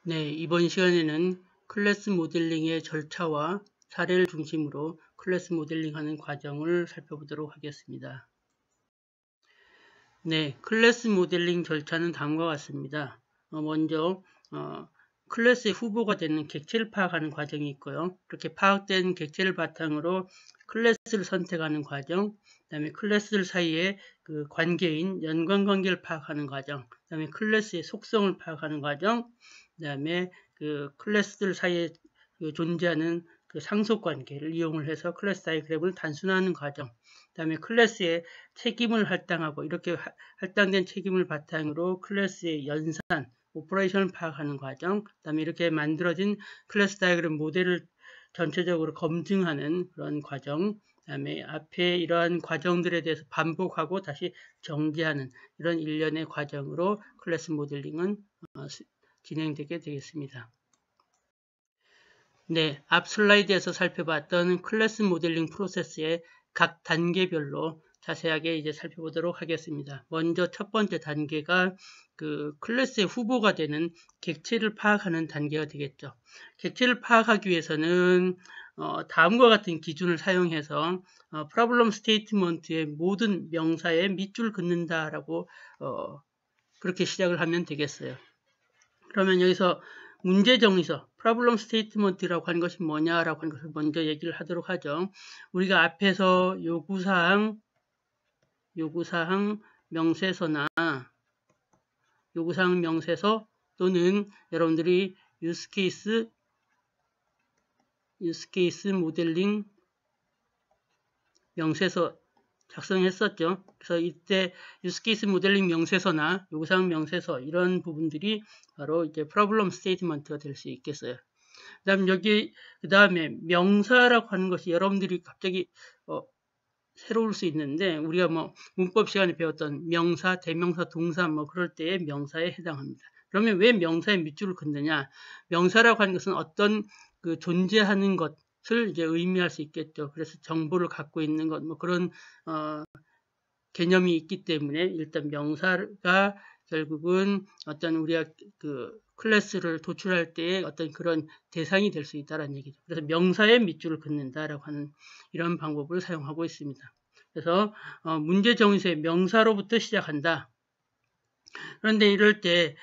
네, 이번 시간에는 클래스 모델링의 절차와 사례를 중심으로 클래스 모델링하는 과정을 살펴보도록 하겠습니다. 네, 클래스 모델링 절차는 다음과 같습니다. 먼저 클래스의 후보가 되는 객체를 파악하는 과정이 있고요. 이렇게 파악된 객체를 바탕으로 클래스를 선택하는 과정, 그다음에 클래스들 사이의 그 관계인 연관관계를 파악하는 과정, 그다음에 클래스의 속성을 파악하는 과정, 그다음에 그 클래스들 사이에 그 존재하는 그 상속관계를 이용을 해서 클래스 다이그램을 단순화하는 과정, 그다음에 클래스의 책임을 할당하고 이렇게 할당된 책임을 바탕으로 클래스의 연산, 오퍼레이션을 파악하는 과정, 그다음에 이렇게 만들어진 클래스 다이그램 모델을 전체적으로 검증하는 그런 과정, 그다음에 앞에 이러한 과정들에 대해서 반복하고 다시 정지하는 이런 일련의 과정으로 클래스 모델링은 진행되게 되겠습니다. 네, 앞 슬라이드에서 살펴봤던 클래스 모델링 프로세스의 각 단계별로 자세하게 이제 살펴보도록 하겠습니다. 먼저 첫 번째 단계가 그 클래스의 후보가 되는 객체를 파악하는 단계가 되겠죠. 객체를 파악하기 위해서는 다음과 같은 기준을 사용해서 프로블럼 스테이트먼트의 모든 명사에 밑줄 긋는다라고 그렇게 시작을 하면 되겠어요. 그러면 여기서 문제 정의서, 프로블럼 스테이트먼트라고 하는 것이 뭐냐라고 하는 것을 먼저 얘기를 하도록 하죠. 우리가 앞에서 요구사항 명세서나 요구사항 명세서 또는 여러분들이 유스케이스 모델링 명세서 작성했었죠. 그래서 이때 유스케이스 모델링 명세서나 요구사항 명세서 이런 부분들이 바로 이제 프로블럼 스테이트먼트가 될 수 있겠어요. 그 다음에 명사라고 하는 것이 여러분들이 갑자기 새로울 수 있는데 우리가 뭐 문법 시간에 배웠던 명사, 대명사, 동사 뭐 그럴 때의 명사에 해당합니다. 그러면 왜 명사에 밑줄을 긋느냐? 명사라고 하는 것은 어떤 그 존재하는 것을 이제 의미할 수 있겠죠. 그래서 정보를 갖고 있는 것, 뭐 그런 개념이 있기 때문에 일단 명사가 결국은 어떤 우리가 그 클래스를 도출할 때의 어떤 그런 대상이 될 수 있다는 얘기죠. 그래서 명사에 밑줄을 긋는다라고 하는 이런 방법을 사용하고 있습니다. 그래서 문제 정의서의 명사로부터 시작한다. 그런데 이럴 때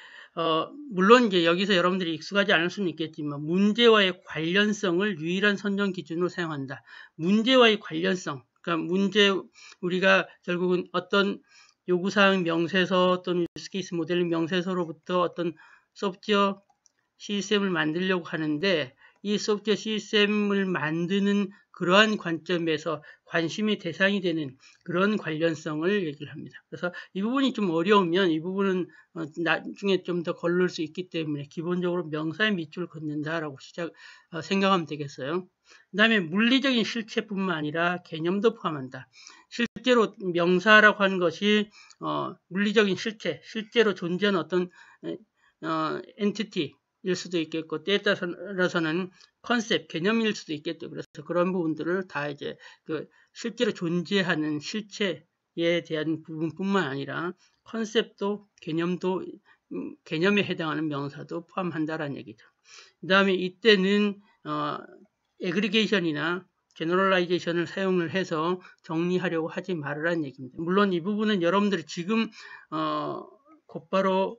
물론 이제 여기서 여러분들이 익숙하지 않을 수는 있겠지만 문제와의 관련성을 유일한 선정 기준으로 사용한다. 문제와의 관련성, 그러니까 우리가 결국은 어떤 요구사항 명세서 또는 유스케이스 모델링 명세서로부터 어떤 소프트웨어 시스템을 만들려고 하는데 이 소프트웨어 시스템을 만드는 그러한 관점에서 관심의 대상이 되는 그런 관련성을 얘기를 합니다. 그래서 이 부분이 좀 어려우면 이 부분은 나중에 좀 더 걸릴 수 있기 때문에 기본적으로 명사에 밑줄 긋는다라고 생각하면 되겠어요. 그 다음에 물리적인 실체뿐만 아니라 개념도 포함한다. 실제로 명사라고 하는 것이 물리적인 실제로 존재하는 어떤 엔티티일 수도 있겠고 때에 따라서는 컨셉, 개념일 수도 있겠죠. 그래서 그런 부분들을 다 이제 그 실제로 존재하는 실체에 대한 부분뿐만 아니라 컨셉도 개념도 개념에 해당하는 명사도 포함한다라는 얘기죠. 그 다음에 이때는 애그리게이션이나 제너럴라이제이션을 사용을 해서 정리하려고 하지 말으라는 얘기입니다. 물론 이 부분은 여러분들이 지금 곧바로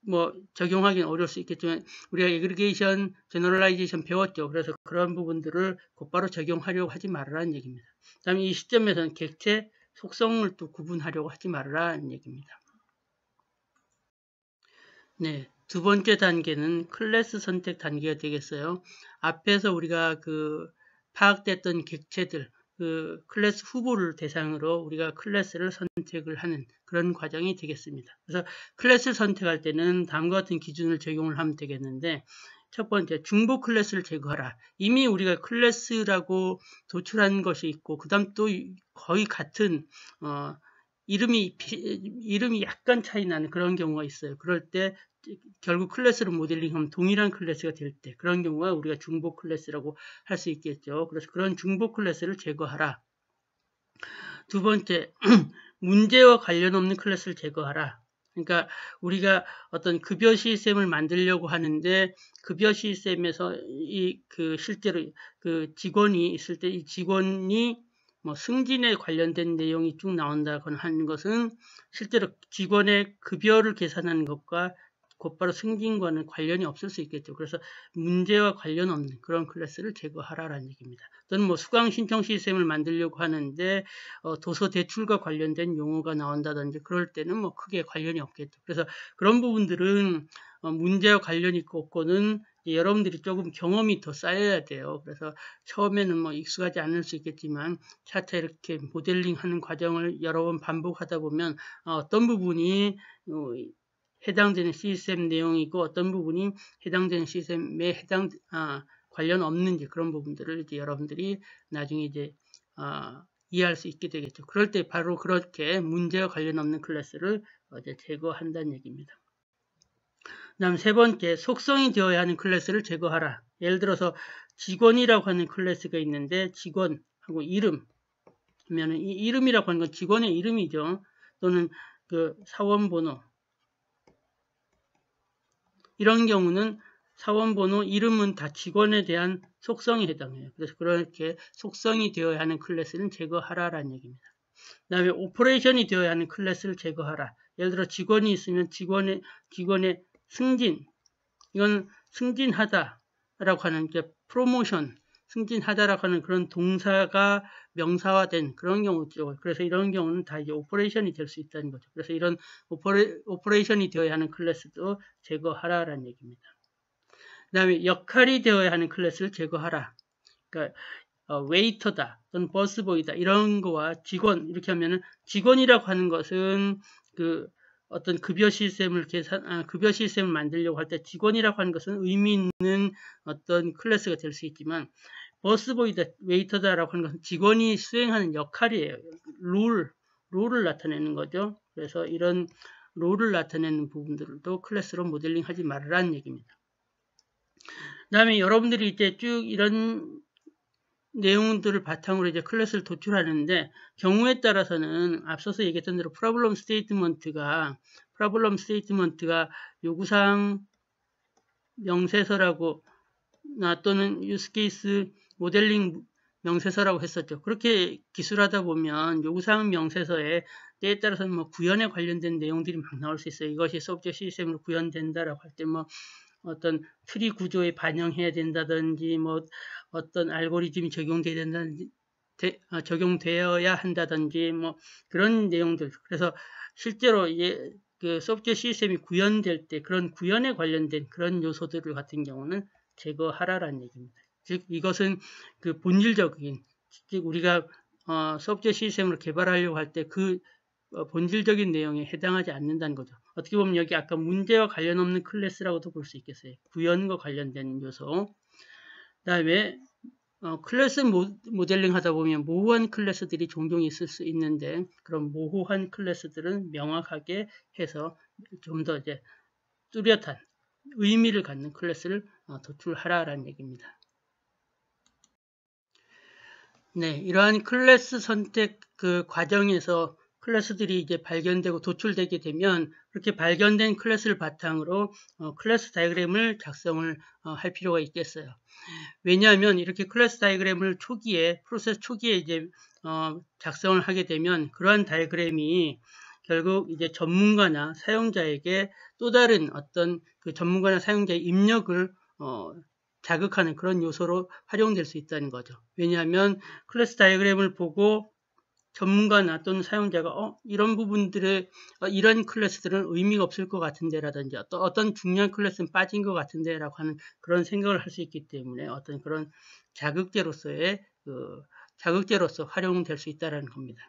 뭐 적용하기는 어려울 수 있겠지만 우리가 애그리게이션, 제너럴라이제이션 배웠죠. 그래서 그런 부분들을 곧바로 적용하려고 하지 말으라는 얘기입니다. 그 다음에 이 시점에서는 객체, 속성을 또 구분하려고 하지 말으라는 얘기입니다. 네, 두 번째 단계는 클래스 선택 단계가 되겠어요. 앞에서 우리가 그 파악됐던 객체들, 그 클래스 후보를 대상으로 우리가 클래스를 선택을 하는 그런 과정이 되겠습니다. 그래서 클래스를 선택할 때는 다음과 같은 기준을 적용을 하면 되겠는데 첫 번째, 중복 클래스를 제거하라. 이미 우리가 클래스라고 도출한 것이 있고 그 다음 또 거의 같은 이름이 약간 차이 나는 그런 경우가 있어요. 그럴 때 결국 클래스로 모델링하면 동일한 클래스가 될 때 그런 경우가 우리가 중복 클래스라고 할 수 있겠죠. 그래서 그런 중복 클래스를 제거하라. 두 번째, 문제와 관련 없는 클래스를 제거하라. 그러니까 우리가 어떤 급여 시스템을 만들려고 하는데 급여 시스템에서 실제로 그 직원이 있을 때 이 직원이 뭐 승진에 관련된 내용이 쭉 나온다거나 하는 것은 실제로 직원의 급여를 계산하는 것과 곧바로 승진과는 관련이 없을 수 있겠죠. 그래서 문제와 관련 없는 그런 클래스를 제거하라라는 얘기입니다. 또는 뭐 수강 신청 시스템을 만들려고 하는데 도서 대출과 관련된 용어가 나온다든지 그럴 때는 뭐 크게 관련이 없겠죠. 그래서 그런 부분들은 문제와 관련이 있고 없고는 여러분들이 조금 경험이 더 쌓여야 돼요. 그래서 처음에는 뭐 익숙하지 않을 수 있겠지만 차차 이렇게 모델링하는 과정을 여러 번 반복하다 보면 어떤 부분이 해당되는 시스템 내용이고 어떤 부분이 해당되는 시스템에 관련 없는지 그런 부분들을 이제 여러분들이 나중에 이제 이해할 수 있게 되겠죠. 그럴 때 바로 그렇게 문제와 관련 없는 클래스를 이제 제거한다는 얘기입니다. 다음 세 번째, 속성이 되어야 하는 클래스를 제거하라. 예를 들어서 직원이라고 하는 클래스가 있는데 직원하고 이름 하면은 이 이름이라고 하는 건 직원의 이름이죠. 또는 그 사원번호 이런 경우는 사원번호, 이름은 다 직원에 대한 속성에 해당해요. 그래서 그렇게 속성이 되어야 하는 클래스는 제거하라라는 얘기입니다. 그 다음에 오퍼레이션이 되어야 하는 클래스를 제거하라. 예를 들어 직원이 있으면 직원의 승진, 이건 승진하다라고 하는 게 프로모션, 승진하다라고 하는 그런 동사가 명사화된 그런 경우죠. 그래서 이런 경우는 다 이제 오퍼레이션이 될 수 있다는 거죠. 그래서 이런 오퍼레이션이 되어야 하는 클래스도 제거하라라는 얘기입니다. 그 다음에 역할이 되어야 하는 클래스를 제거하라. 그러니까 웨이터다 또는 버스보이다 이런 거와 직원 이렇게 하면은 직원이라고 하는 것은 그 어떤 급여 시스템을 만들려고 할 때 직원이라고 하는 것은 의미 있는 어떤 클래스가 될 수 있지만 버스보이다, 웨이터다라고 하는 것은 직원이 수행하는 역할이에요. 롤을 나타내는 거죠. 그래서 이런 롤을 나타내는 부분들도 클래스로 모델링 하지 말라는 얘기입니다. 그 다음에 여러분들이 이제 쭉 이런 내용들을 바탕으로 이제 클래스를 도출하는데 경우에 따라서는 앞서서 얘기했던 대로 프로블럼 스테이트먼트가 요구사항 명세서라고 또는 유스케이스 모델링 명세서라고 했었죠. 그렇게 기술하다 보면 요구사항 명세서에 때에 따라서는 뭐 구현에 관련된 내용들이 막 나올 수 있어요. 이것이 소프트웨어 시스템으로 구현된다라고 할 때 뭐 어떤 트리 구조에 반영해야 된다든지 뭐 어떤 알고리즘이 적용되어야 한다든지 뭐 그런 내용들. 그래서 실제로 이제 그 소프트웨어 시스템이 구현될 때 그런 구현에 관련된 그런 요소들 같은 경우는 제거하라라는 얘기입니다. 즉 이것은 그 본질적인 즉 우리가 소프트웨어 시스템을 개발하려고 할 때 그 본질적인 내용에 해당하지 않는다는 거죠. 어떻게 보면 여기 아까 문제와 관련 없는 클래스라고도 볼 수 있겠어요. 구현과 관련된 요소. 그 다음에 클래스 모델링 하다 보면 모호한 클래스들이 종종 있을 수 있는데 그런 모호한 클래스들은 명확하게 해서 좀 더 이제 뚜렷한 의미를 갖는 클래스를 도출하라라는 얘기입니다. 네, 이러한 클래스 선택 그 과정에서 클래스들이 이제 발견되고 도출되게 되면 그렇게 발견된 클래스를 바탕으로 클래스 다이어그램을 작성을 할 필요가 있겠어요. 왜냐하면 이렇게 클래스 다이어그램을 프로세스 초기에 이제 작성을 하게 되면 그러한 다이어그램이 결국 이제 전문가나 사용자에게 또 다른 어떤 그 전문가나 사용자의 입력을 자극하는 그런 요소로 활용될 수 있다는 거죠. 왜냐하면 클래스 다이어그램을 보고 전문가나 또는 사용자가 이런 부분들의 이런 클래스들은 의미가 없을 것 같은데 라든지 어떤 중요한 클래스는 빠진 것 같은데 라고 하는 그런 생각을 할 수 있기 때문에 어떤 그런 자극제로서 활용될 수 있다는 겁니다.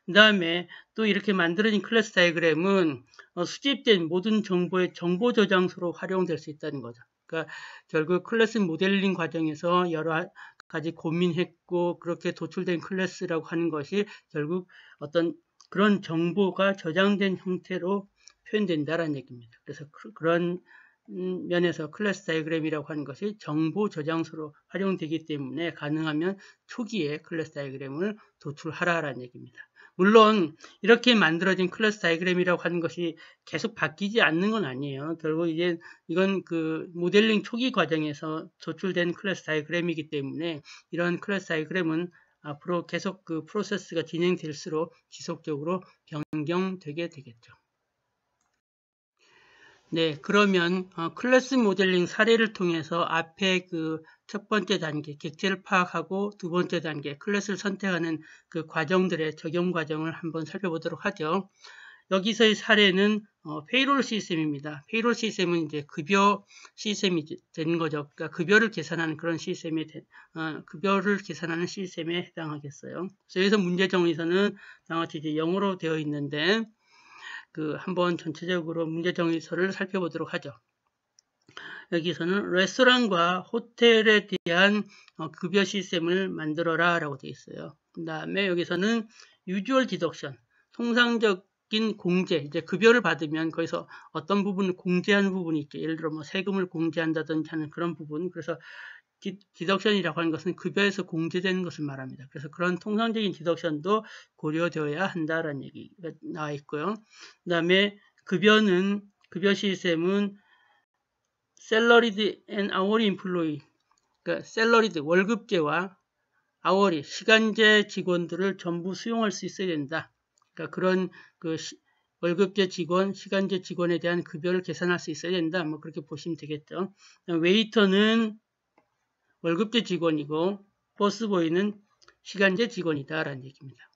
그 다음에 또 이렇게 만들어진 클래스 다이어그램은 수집된 모든 정보의 정보 저장소로 활용될 수 있다는 거죠. 그러니까 결국 클래스 모델링 과정에서 여러 가지 고민했고 그렇게 도출된 클래스라고 하는 것이 결국 어떤 그런 정보가 저장된 형태로 표현된다라는 얘기입니다. 그래서 그런 면에서 클래스 다이어그램이라고 하는 것이 정보 저장소로 활용되기 때문에 가능하면 초기에 클래스 다이어그램을 도출하라라는 얘기입니다. 물론 이렇게 만들어진 클래스 다이그램이라고 하는 것이 계속 바뀌지 않는 건 아니에요. 결국 이제 이건 그 모델링 초기 과정에서 도출된 클래스 다이그램이기 때문에 이런 클래스 다이그램은 앞으로 계속 그 프로세스가 진행될수록 지속적으로 변경되게 되겠죠. 네, 그러면 클래스 모델링 사례를 통해서 앞에 그 첫 번째 단계 객체를 파악하고 두 번째 단계 클래스를 선택하는 그 과정들의 적용 과정을 한번 살펴보도록 하죠. 여기서의 사례는 페이롤 시스템입니다. 페이롤 시스템은 이제 급여 시스템이 되는 거죠. 그러니까 급여를 계산하는 그런 시스템에 급여를 계산하는 시스템에 해당하겠어요. 그래서 여기서 문제 정의서는 나같이 이제 영어로 되어 있는데 한번 전체적으로 문제 정의서를 살펴보도록 하죠. 여기서는 레스토랑과 호텔에 대한 급여 시스템을 만들어라 라고 되어 있어요. 그 다음에 여기서는 usual deduction, 통상적인 공제, 이제 급여를 받으면 거기서 어떤 부분을 공제하는 부분이 있죠. 예를 들어 뭐 세금을 공제한다든지 하는 그런 부분. 그래서 디덕션이라고 하는 것은 급여에서 공제되는 것을 말합니다. 그래서 그런 통상적인 디덕션도 고려되어야 한다라는 얘기가 나와 있고요. 그 다음에 급여 시스템은 salaried and hourly employee, 그러니까 salaried 월급제와 hourly 시간제 직원들을 전부 수용할 수 있어야 된다. 그러니까 그런 월급제 직원, 시간제 직원에 대한 급여를 계산할 수 있어야 된다. 뭐 그렇게 보시면 되겠죠. 웨이터는 월급제 직원이고 버스보이는 시간제 직원이다라는 얘기입니다.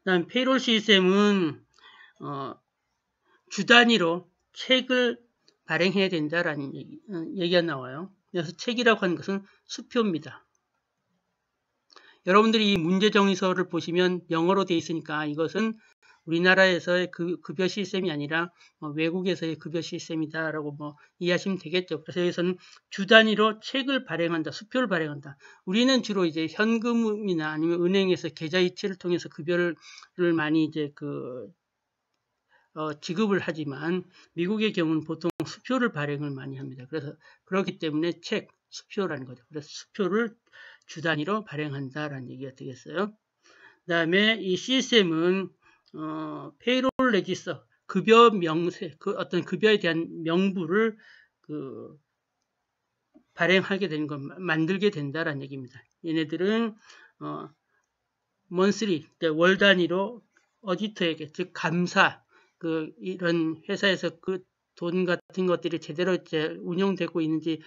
다음 페이롤 시스템은 주 단위로 책을 발행해야 된다라는 얘기가 나와요. 그래서 책이라고 하는 것은 수표입니다. 여러분들이 이 문제 정의서를 보시면 영어로 되어 있으니까 이것은 우리나라에서의 급여 시스템이 아니라 외국에서의 급여 시스템이다라고 이해하시면 되겠죠. 그래서 여기서는 주 단위로 책을 발행한다, 수표를 발행한다. 우리는 주로 이제 현금이나 아니면 은행에서 계좌이체를 통해서 급여를 많이 이제 지급을 하지만 미국의 경우는 보통 수표를 발행을 많이 합니다. 그래서 그렇기 때문에 책, 수표라는 거죠. 그래서 수표를 주 단위로 발행한다라는 얘기가 되겠어요. 그 다음에 이 시스템은 페이롤 레지스터, 급여 명세, 어떤 급여에 대한 명부를 발행하게 되는 것, 만들게 된다라는 얘기입니다. 얘네들은 monthly, 월 단위로 어디터에게, 즉 감사, 이런 회사에서 돈 같은 것들이 제대로 이제 운영되고 있는지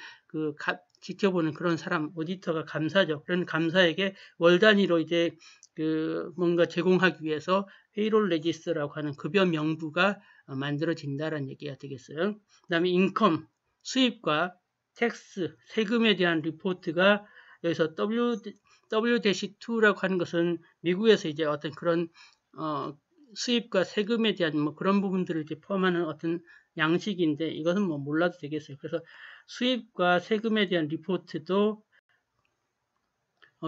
지켜보는 그런 사람, 오디터가 감사죠. 그런 감사에게 월 단위로 이제 뭔가 제공하기 위해서 페이롤 레지스터라고 하는 급여 명부가 만들어진다라는 얘기가 되겠어요. 그 다음에 인컴, 수입과 텍스, 세금에 대한 리포트가 여기서 W-2라고 하는 것은 미국에서 이제 어떤 그런 수입과 세금에 대한 그런 부분들을 이제 포함하는 어떤 양식인데 이것은 몰라도 되겠어요. 그래서 수입과 세금에 대한 리포트도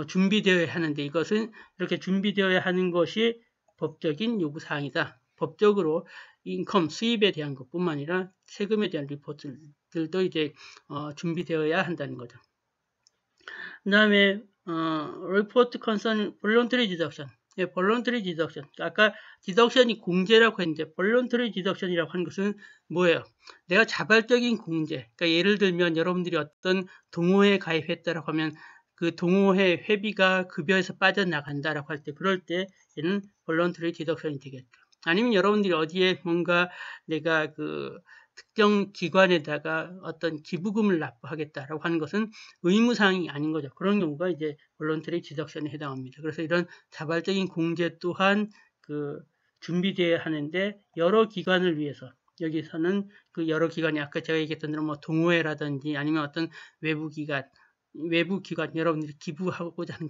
준비되어야 하는데 이것은 이렇게 준비되어야 하는 것이 법적인 요구사항이다. 법적으로 인컴, 수입에 대한 것뿐만 아니라 세금에 대한 리포트들도 이제 준비되어야 한다는 거죠. 그 다음에 report concern voluntary deduction. 예, 볼런터리 디덕션. 아까 디덕션이 공제라고 했는데 볼런터리 디덕션이라고 하는 것은 뭐예요? 내가 자발적인 공제. 그러니까 예를 들면 여러분들이 어떤 동호회에 가입했다라고 하면 그 동호회 회비가 급여에서 빠져나간다라고 할 때 그럴 때 얘는 볼런터리 디덕션이 되겠죠. 아니면 여러분들이 어디에 뭔가 내가 특정 기관에다가 어떤 기부금을 납부하겠다라고 하는 것은 의무사항이 아닌 거죠. 그런 경우가 이제 볼런터리 디덕션에 해당합니다. 그래서 이런 자발적인 공제 또한 준비되어야 하는데 여러 기관을 위해서 여기서는 여러 기관이 아까 제가 얘기했던 대로 동호회라든지 아니면 어떤 외부 기관 여러분들이 기부하고자 하는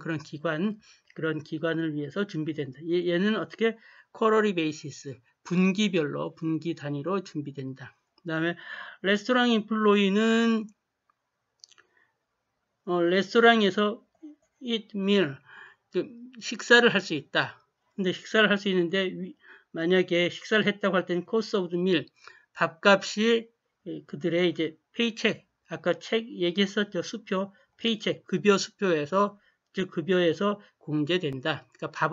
그런 기관을 위해서 준비된다. 얘는 어떻게 쿼러리 베이시스 분기별로 분기 단위로 준비된다. 그 다음에 레스토랑 임플로이는 레스토랑에서 eat meal 식사를 할 수 있다. 근데 식사를 할 수 있는데 만약에 식사를 했다고 할 때는 cost of the meal 밥값이 그들의 이제 페이책 아까 책 얘기했었죠. 수표 페이책 급여 수표에서 즉 급여에서 공제된다. 그러니까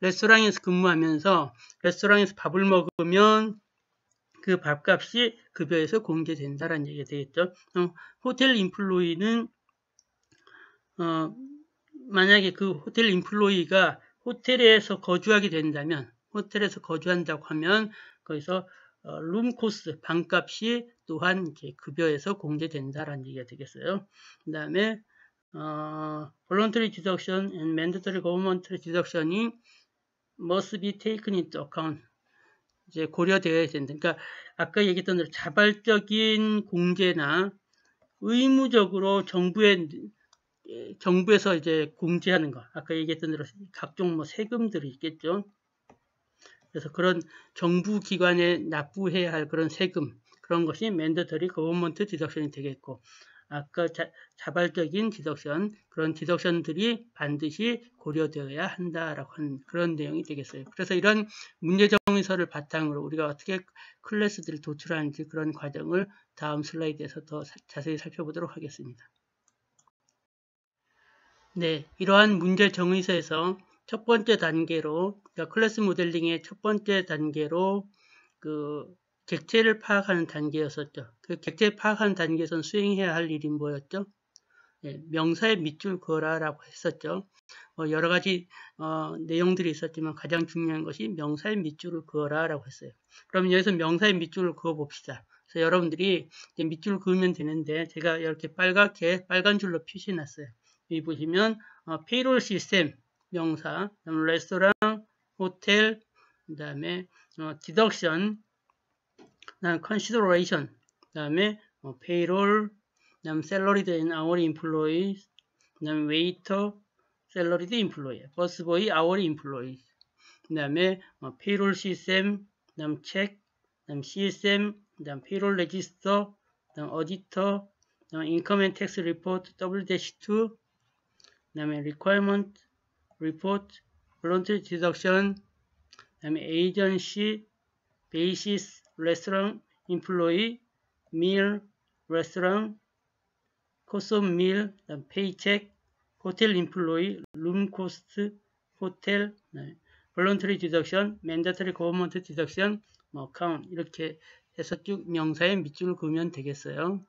레스토랑에서 근무하면서 레스토랑에서 밥을 먹으면 그 밥값이 급여에서 공제된다라는 얘기가 되겠죠. 호텔 인플로이는 만약에 그 호텔 인플로이가 호텔에서 거주하게 된다면, 호텔에서 거주한다고 하면 거기서 룸 코스, 방값이 또한 이제 급여에서 공제된다라는 얘기가 되겠어요. 그 다음에 voluntary deduction and mandatory government deduction이 must be taken into account. 이제 고려되어야 된다. 그러니까 아까 얘기했던 대로 자발적인 공제나 의무적으로 정부에서 이제 공제하는 거. 아까 얘기했던 대로 각종 세금들이 있겠죠. 그래서 그런 정부 기관에 납부해야 할 그런 세금, 그런 것이 mandatory government deduction이 되겠고, 아까 자발적인 디덕션, 그런 디덕션들이 반드시 고려되어야 한다라고 하는 그런 내용이 되겠어요. 그래서 이런 문제정의서를 바탕으로 우리가 어떻게 클래스들을 도출하는지 그런 과정을 다음 슬라이드에서 더 자세히 살펴보도록 하겠습니다. 네, 이러한 문제정의서에서 첫 번째 단계로, 그러니까 클래스 모델링의 첫 번째 단계로 그 객체를 파악하는 단계였었죠. 그 객체 파악하는 단계에서는 수행해야 할 일이 뭐였죠? 네, 명사의 밑줄 그어라라고 했었죠. 여러 가지 내용들이 있었지만 가장 중요한 것이 명사의 밑줄을 그어라라고 했어요. 그럼 여기서 명사의 밑줄을 그어 봅시다. 그래서 여러분들이 이제 밑줄 그으면 되는데 제가 이렇게 빨간 줄로 표시해 놨어요. 여기 보시면 페이롤 시스템 명사, 레스토랑, 호텔, 그 다음에 디덕션, 그다음 consideration, 그다음에 payroll, 그다음 salaried and hourly employees, 그다음 waiter, salaried employee, busboy, hourly employees, 그다음에 payroll system, 그다음 check, 그다음 CSM, 그다음 payroll register, 그다음 auditor, 그다음 income and tax report W-2, 그다음에 requirement report, voluntary deduction, 그다음에 agency, basis, restaurant, employee, meal, restaurant, cost of meal, paycheck, hotel employee, room cost, hotel, voluntary deduction, mandatory government deduction, account 이렇게 해서 쭉 명사의 밑줄을 그으면 되겠어요.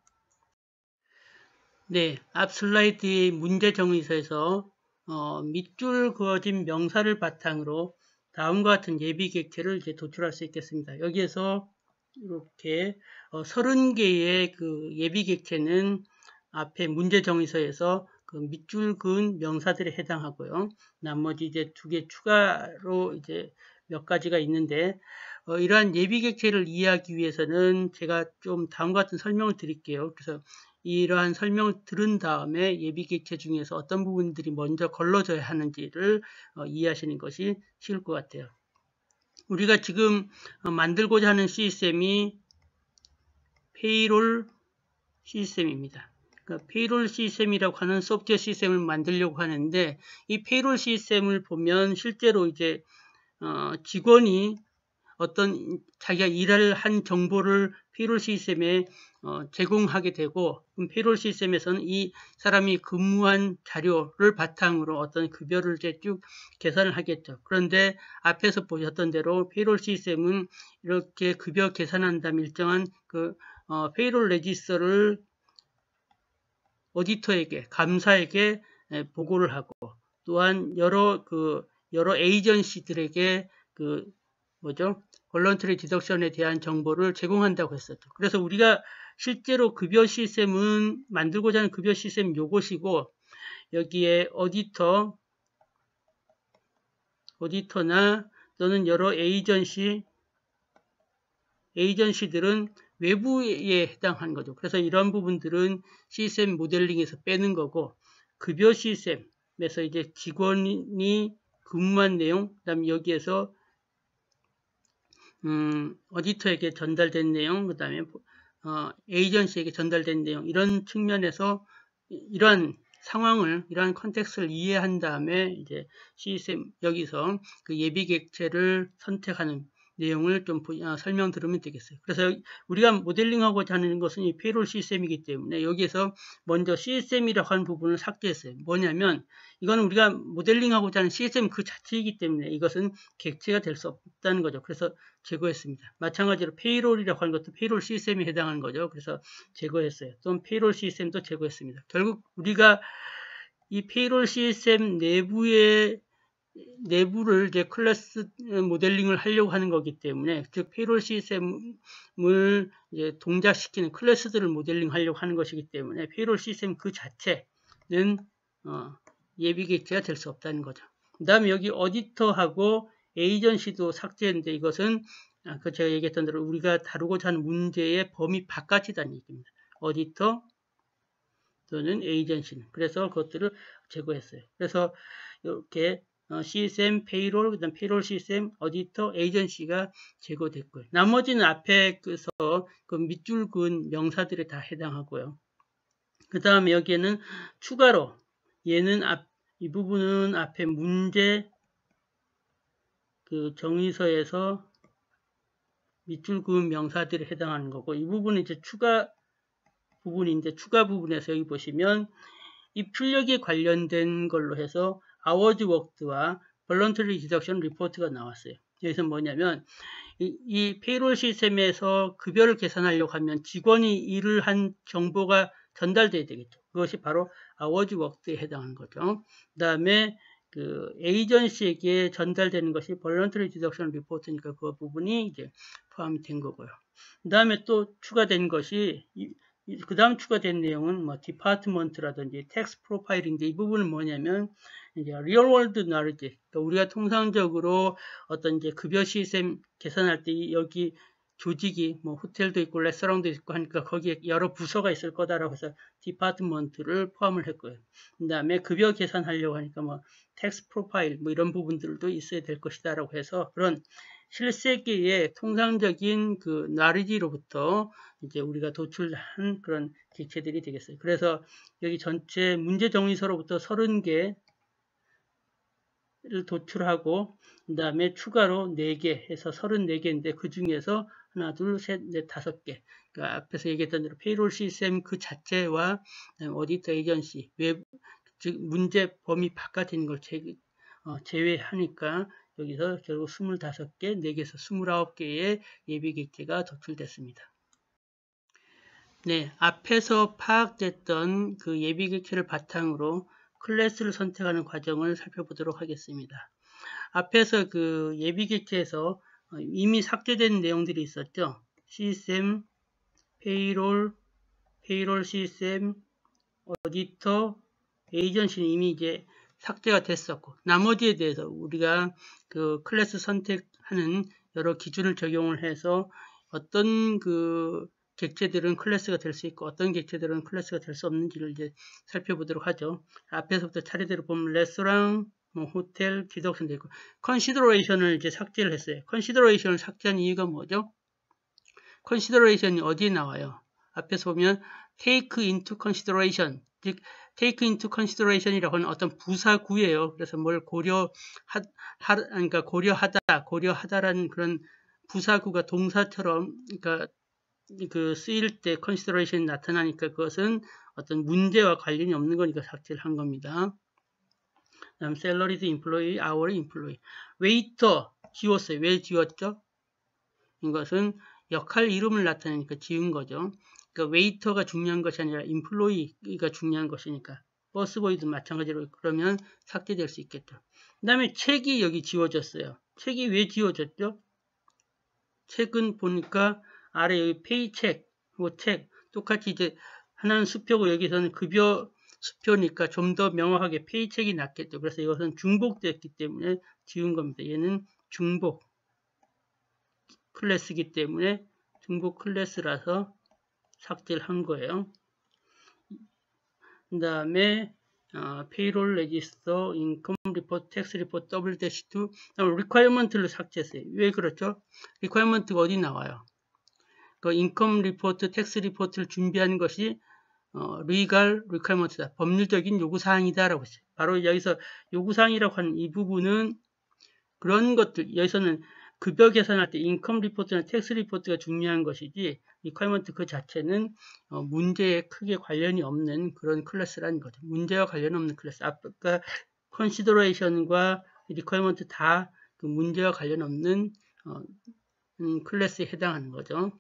네, 앞 슬라이드의 문제 정의서에서 밑줄 그어진 명사를 바탕으로 다음과 같은 예비 객체를 이제 도출할 수 있겠습니다. 여기에서 이렇게 30개의 그 예비 객체는 앞에 문제 정의서에서 그 밑줄 그은 명사들에 해당하고요. 나머지 이제 2개 추가로 이제 몇 가지가 있는데 이러한 예비 객체를 이해하기 위해서는 제가 좀 다음과 같은 설명을 드릴게요. 그래서 이러한 설명을 들은 다음에 예비 객체 중에서 어떤 부분들이 먼저 걸러져야 하는지를 이해하시는 것이 쉬울 것 같아요. 우리가 지금 만들고자 하는 시스템이 페이롤 시스템입니다. 그러니까 페이롤 시스템이라고 하는 소프트웨어 시스템을 만들려고 하는데 이 페이롤 시스템을 보면 실제로 이제 직원이 어떤 자기가 일을 한 정보를 페이롤 시스템에 제공하게 되고 페이롤 시스템에서는 이 사람이 근무한 자료를 바탕으로 어떤 급여를 이제 쭉 계산을 하겠죠. 그런데 앞에서 보셨던 대로 페이롤 시스템은 이렇게 급여 계산한 다음 일정한 그 페이롤 레지스터를 오디터에게, 감사에게 보고를 하고 또한 여러 에이전시들에게 볼런터리 디덕션에 대한 정보를 제공한다고 했었죠. 그래서 우리가 실제로 급여 시스템은 만들고자 하는 급여 시스템 요것이고 여기에 오디터나 또는 여러 에이전시들은 외부에 해당하는 거죠. 그래서 이런 부분들은 시스템 모델링에서 빼는 거고 급여 시스템에서 이제 직원이 근무한 내용, 그다음에 여기에서 오디터에게 전달된 내용, 그 다음에 에이전시에게 전달된 내용 이런 측면에서 이러한 상황을, 이러한 컨텍스트를 이해한 다음에 이제 시스템 여기서 그 예비 객체를 선택하는 내용을 좀 설명드리면 되겠어요. 그래서 우리가 모델링하고자 하는 것은 이 페이롤 시스템이기 때문에 여기에서 먼저 CSM이라고 하는 부분을 삭제했어요. 뭐냐면 이거는 우리가 모델링하고자 하는 CSM 그 자체이기 때문에 이것은 객체가 될 수 없다는 거죠. 그래서 제거했습니다. 마찬가지로 페이롤이라고 하는 것도 페이롤 시스템에 해당하는 거죠. 그래서 제거했어요. 또 페이롤 시스템도 제거했습니다. 결국 우리가 이 페이롤 시스템 내부를 이제 클래스 모델링을 하려고 하는 거기 때문에, 즉 페이롤 시스템을 이제 동작시키는 클래스들을 모델링 하려고 하는 것이기 때문에 페이롤 시스템 그 자체는 예비 객체가 될 수 없다는 거죠. 그 다음에 여기 어디터하고 에이전시도 삭제했는데 이것은 제가 얘기했던 대로 우리가 다루고자 하는 문제의 범위 바깥이라는 얘기입니다. 어디터 또는 에이전시는. 그래서 그것들을 제거했어요. 그래서 이렇게 CSM, 페이롤, 그 다음 페이롤 시스템, 어디터, 에이전시가 제거됐고요. 나머지는 앞에 그 밑줄 그은 명사들에 다 해당하고요. 그 다음에 여기에는 추가로 얘는 이 부분은 앞에 문제 그 정의서에서 밑줄 그은 명사들에 해당하는 거고, 이 부분은 이제 추가 부분인데, 추가 부분에서 여기 보시면 이 출력에 관련된 걸로 해서 hours worked와 voluntary deduction report가 나왔어요. 여기서 뭐냐면 이 페이롤 시스템에서 급여를 계산하려고 하면 직원이 일을 한 정보가 전달돼야 되겠죠. 그것이 바로 hours worked에 해당하는 거죠. 그 다음에 그 에이전시에게 전달되는 것이 voluntary deduction report니까 그 부분이 이제 포함이 된 거고요. 그 다음에 또 추가된 것이 그 다음 추가된 내용은 뭐 디파트먼트라든지 텍스 프로파일인데, 이 부분은 뭐냐면 이제 리얼 월드 나르지, 그러니까 우리가 통상적으로 어떤 이제 급여 시스템 계산할 때 여기 조직이 뭐 호텔도 있고 레스토랑도 있고 하니까 거기에 여러 부서가 있을 거다라고 해서 디파트먼트를 포함을 했고요. 그 다음에 급여 계산하려고 하니까 뭐 텍스 프로파일 뭐 이런 부분들도 있어야 될 것이다라고 해서 그런 실세계의 통상적인 그 나르지로부터 이제 우리가 도출한 그런 객체들이 되겠어요. 그래서 여기 전체 문제 정의서로부터 30개를 도출하고, 그 다음에 추가로 4개 해서 34개인데 그 중에서 하나, 둘, 셋, 넷, 5개. 그러니까 앞에서 얘기했던 대로 페이롤 시스템 그 자체와 어디터 에이전시, 즉 문제 범위 바깥에 있는 걸 제외하니까 여기서 결국 25개, 4개에서 29개의 예비 객체가 도출됐습니다. 네, 앞에서 파악됐던 그 예비 객체를 바탕으로 클래스를 선택하는 과정을 살펴보도록 하겠습니다. 앞에서 그 예비 객체에서 이미 삭제된 내용들이 있었죠. 시스템, 페이롤 시스템, 어디터, 에이전시는 이미 이제 삭제가 됐었고, 나머지에 대해서 우리가 그 클래스 선택하는 여러 기준을 적용을 해서 어떤 그 객체들은 클래스가 될 수 있고 어떤 객체들은 클래스가 될 수 없는지를 이제 살펴보도록 하죠. 앞에서부터 차례대로 보면 레스토랑, 뭐 호텔, 디덕션도 있고, 컨시더레이션을 이제 삭제를 했어요. 컨시더레이션을 삭제한 이유가 뭐죠? 컨시더레이션이 어디에 나와요? 앞에서 보면 take into consideration, 즉 take into consideration이라고 하는 어떤 부사구예요. 그래서 뭘 그러니까 고려하다라는 그런 부사구가 동사처럼, 그러니까 그 쓰일 때 consideration이 나타나니까 그것은 어떤 문제와 관련이 없는 거니까 삭제를 한 겁니다. 다음 salaried employee, hourly employee, waiter 지웠어요. 왜 지웠죠? 이것은 역할 이름을 나타내니까 지운 거죠. 그러니까 웨이터가 중요한 것이 아니라 인플로이가 중요한 것이니까 버스보이도 마찬가지로 그러면 삭제될 수 있겠죠. 그 다음에 책이 여기 지워졌어요. 책이 왜 지워졌죠? 책은 보니까 아래 여기 페이책, 책 똑같이 이제 하나는 수표고 여기서는 급여 수표니까 좀 더 명확하게 페이책이 낫겠죠. 그래서 이것은 중복됐기 때문에 지운 겁니다. 얘는 중복 클래스이기 때문에 중복 클래스라서 삭제를 한 거예요. 그 다음에 페이롤 레지스터, 인컴 리포트, 텍스 리포트, W-2, 리퀘어먼트를 삭제했어요. 왜 그렇죠? 리퀘어먼트가 어디 나와요? 그 인컴 리포트, 텍스 리포트를 준비하는 것이 legal requirement다. 법률적인 요구사항이다라고 했어요. 바로 여기서 요구사항이라고 하는 이 부분은 그런 것들, 여기서는 급여 계산할 때 인컴 리포트나 텍스 리포트가 중요한 것이지 리퀘어먼트 그 자체는 문제에 크게 관련이 없는 그런 클래스라는 거죠. 문제와 관련 없는 클래스. 아까 컨시더레이션과 리퀘어먼트 다 그 문제와 관련 없는 클래스에 해당하는 거죠.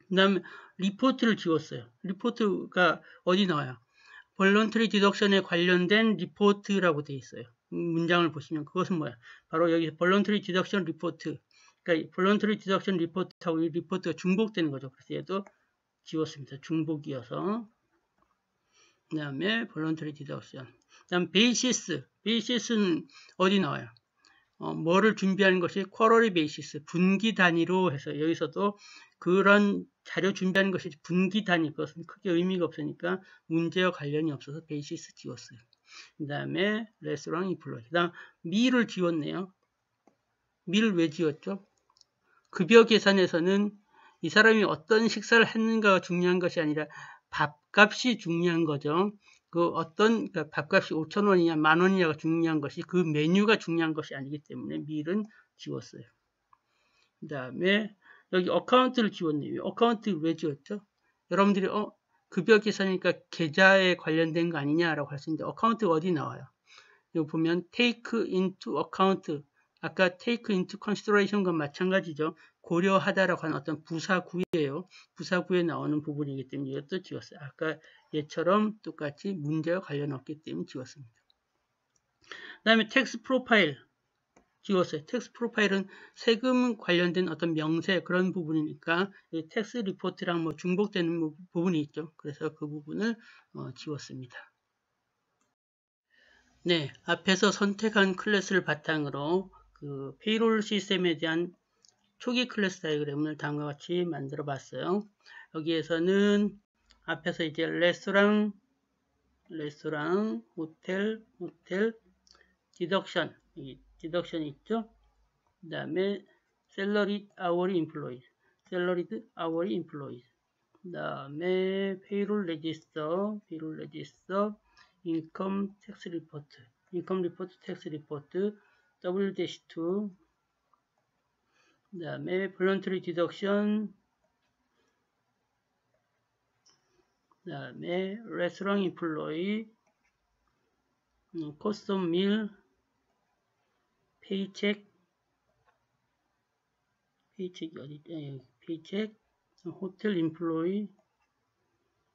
그 다음에 리포트를 지웠어요. 리포트가 어디 나와요? 볼런터리 디덕션에 관련된 리포트라고 되어 있어요. 문장을 보시면 그것은 뭐야? 바로 여기 볼런터리 디덕션 리포트. 그러니까 볼런터리 디덕션 리포트하고 이 리포트가 중복되는 거죠. 그래서 얘도 지웠습니다. 중복이어서. 그 다음에 볼런터리 디덕션. 그 다음 베이시스. 베이시스는 어디 나와요? 뭐를 준비하는 것이 쿼러리 베이시스, 분기 단위로 해서 여기서도 그런 자료 준비하는 것이 분기 단위, 그것은 크게 의미가 없으니까 문제와 관련이 없어서 베이시스 지웠어요. 그 다음에 레스토랑 인플로이. 그 다음 밀을 지웠네요. 밀을 왜 지웠죠? 급여 계산에서는 이 사람이 어떤 식사를 했는가가 중요한 것이 아니라 밥값이 중요한 거죠. 그 어떤 밥값이 5,000원이냐 10,000원이냐가 중요한 것이 그 메뉴가 중요한 것이 아니기 때문에 밀은 지웠어요. 그 다음에 여기 어카운트를 지웠네요. 어카운트 왜 지웠죠? 여러분들이 급여 계산이니까 계좌에 관련된 거 아니냐라고 할 수 있는데 어카운트가 어디 나와요? 여기 보면 take into account, 아까 take into consideration과 마찬가지죠. 고려하다라고 하는 어떤 부사구예요. 부사구에 나오는 부분이기 때문에 이것도 지웠어요. 아까 얘처럼 똑같이 문제와 관련 없기 때문에 지웠습니다. 그 다음에 텍스 프로파일 지웠어요. 텍스 프로파일은 세금 관련된 어떤 명세 그런 부분이니까 텍스 리포트랑 뭐 중복되는 부분이 있죠. 그래서 그 부분을 지웠습니다. 네, 앞에서 선택한 클래스를 바탕으로 그 페이롤 시스템에 대한 초기 클래스 다이어그램을 다음과 같이 만들어 봤어요. 여기에서는 앞에서 이제 레스토랑, 호텔, 디덕션이 있죠. 그 다음에 salaried hourly employees. 그 다음에 payroll register, income tax report, tax report, W-2, 그 다음에 voluntary deduction, 그 다음에 restaurant employee, cost of meal, paycheck 어디 있냐? paycheck, hotel employee,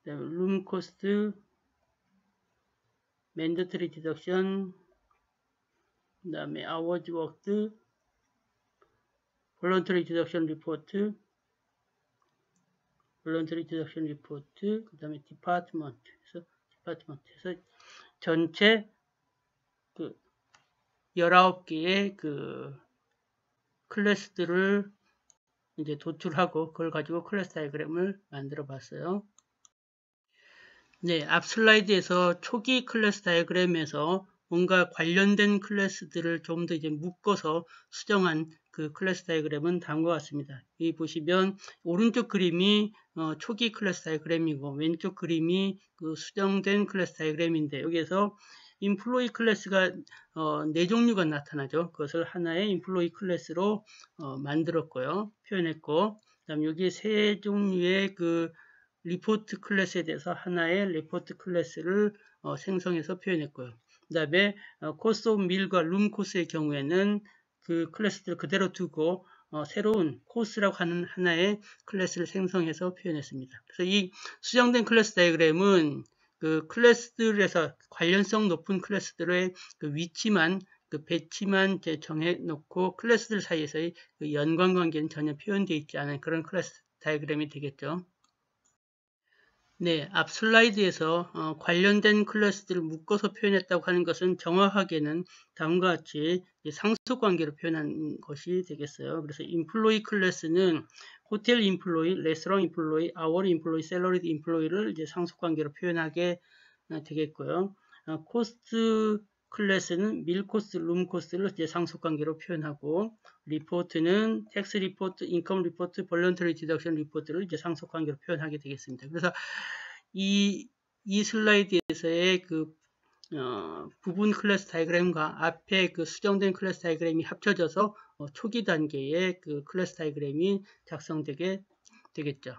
그 다음에 room cost, mandatory deduction, 그 다음에 hours worked, voluntary deduction report, 그 다음에 department에서 전체 그 19개의 그 클래스들을 이제 도출하고 그걸 가지고 클래스 다이어그램을 만들어 봤어요. 네, 앞 슬라이드에서 초기 클래스 다이어그램에서 뭔가 관련된 클래스들을 좀 더 이제 묶어서 수정한 그 클래스 다이어그램은 다음과 같습니다. 여기 보시면 오른쪽 그림이 초기 클래스 다이어그램이고 왼쪽 그림이 그 수정된 클래스 다이어그램인데 여기에서 인플로이 클래스가 4종류가 나타나죠. 그것을 하나의 인플로이 클래스로 만들었고요. 표현했고 그다음 여기 3종류의 그 리포트 클래스에 대해서 하나의 리포트 클래스를 생성해서 표현했고요. 그 다음에 코스 오브 밀과 룸 코스의 경우에는 그 클래스들을 그대로 두고 새로운 코스라고 하는 하나의 클래스를 생성해서 표현했습니다. 그래서 이 수정된 클래스 다이어그램은 그 클래스들에서 관련성 높은 클래스들의 그 위치만 그 배치만 정해 놓고 클래스들 사이에서의 그 연관 관계는 전혀 표현되어 있지 않은 그런 클래스 다이어그램이 되겠죠. 네, 앞 슬라이드에서 관련된 클래스들을 묶어서 표현했다고 하는 것은 정확하게는 다음과 같이 상속 관계로 표현한 것이 되겠어요. 그래서 employee 클래스는 호텔 인플로이, 레스토랑 인플로이, 아워리 인플로이, 샐러리드 인플로이를 이제 상속 관계로 표현하게 되겠고요. 코스트 클래스는 밀 코스트, 룸 코스트를 이제 상속 관계로 표현하고 리포트는 텍스 리포트, 인컴 리포트, 볼런터리 디덕션 리포트를 이제 상속 관계로 표현하게 되겠습니다. 그래서 이 슬라이드에서의 그 부분 클래스 다이그램과 앞에 그 수정된 클래스 다이그램이 합쳐져서 초기 단계의 그 클래스 다이그램이 작성되게 되겠죠.